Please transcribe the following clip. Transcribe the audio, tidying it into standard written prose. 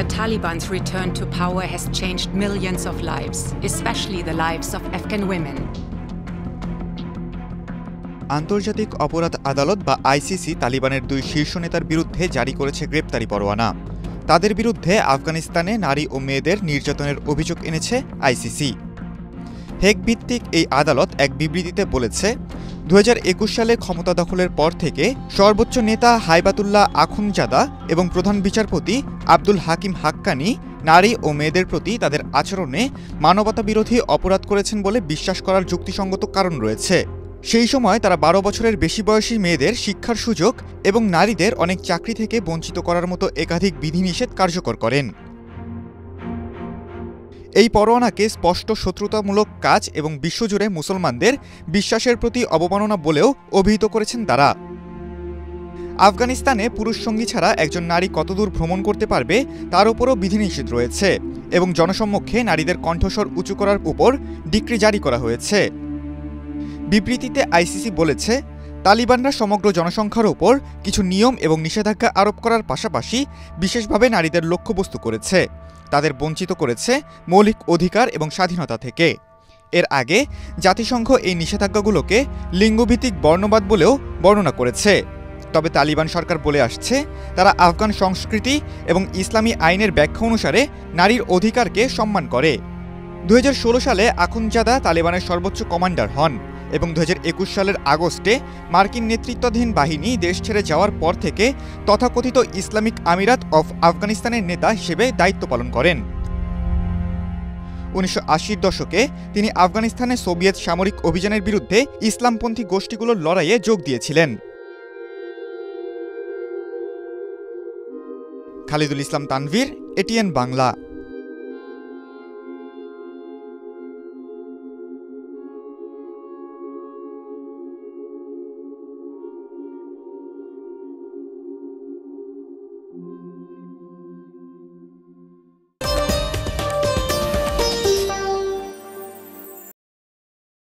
The Taliban's return to power has changed millions of lives, especially the lives of Afghan women. আন্তর্জাতিক অপরাধ আদালত বা ICC তালিবানের দুই শীর্ষ নেতার বিরুদ্ধে জারি করেছে গ্রেপ্তারি পরোয়ানা। তাদের বিরুদ্ধে আফগানিস্তানে নারী ও মেয়েদের নির্যাতনের অভিযোগ এনেছে আইসিসি। হেগ ভিত্তিক এই আদালত এক বিবৃতিতে বলেছে, 2021 সালে ক্ষমতা দখলের পর থেকে সর্বোচ্চ নেতা হাইবাতুল্লাহ আখুনজাদা এবং প্রধান বিচারপতি আব্দুল হাকিম হাক্কানি নারী ও মেয়েদের প্রতি তাদের আচরণে মানবতাবিরোধী অপরাধ করেছেন বলে বিশ্বাস করার যুক্তিসঙ্গত কারণ রয়েছে। সেই সময় তারা 12 বছরের বেশি বয়সী মেয়েদের শিক্ষার সুযোগ এবং নারীদের অনেক চাকরি থেকে বঞ্চিত করার মতো একাধিক বিধিনিষেধ কার্যকর করেন। এই পরোয়ানাকে স্পষ্ট শত্রুতামূলক কাজ এবং বিশ্বজুড়ে মুসলমানদের বিশ্বাসের প্রতি অবমাননা বলেও অভিহিত করেছেন তারা। আফগানিস্তানে পুরুষ সঙ্গী ছাড়া একজন নারী কতদূর ভ্রমণ করতে পারবে তার উপরও বিধিনিষেধ রয়েছে এবং জনসম্মুখে নারীদের কণ্ঠস্বর উঁচু করার উপর ডিক্রি জারি করা হয়েছে। বিবৃতিতে আইসিসি বলেছে, তালিবানরা সমগ্র জনসংখ্যার উপর কিছু নিয়ম এবং নিষেধাজ্ঞা আরোপ করার পাশাপাশি বিশেষভাবে নারীদের লক্ষ্যবস্তু করেছে, তাদের বঞ্চিত করেছে মৌলিক অধিকার এবং স্বাধীনতা থেকে। এর আগে জাতিসংঘ এই নিষেধাজ্ঞাগুলোকে লিঙ্গভিত্তিক বর্ণবাদ বলেও বর্ণনা করেছে। তবে তালিবান সরকার বলে আসছে, তারা আফগান সংস্কৃতি এবং ইসলামী আইনের ব্যাখ্যা অনুসারে নারীর অধিকারকে সম্মান করে। 2016 সালে আখুনজাদা তালিবানের সর্বোচ্চ কমান্ডার হন এবং 2021 সালের আগস্টে মার্কিন নেতৃত্বাধীন বাহিনী দেশ ছেড়ে যাওয়ার পর থেকে তথাকথিত ইসলামিক আমিরাত অফ আফগানিস্তানের নেতা হিসেবে দায়িত্ব পালন করেন। 1980-র দশকে তিনি আফগানিস্তানে সোভিয়েত সামরিক অভিযানের বিরুদ্ধে ইসলামপন্থী গোষ্ঠীগুলোর লড়াইয়ে যোগ দিয়েছিলেন। খালিদুল ইসলাম তানভীর, এটিএন বাংলা।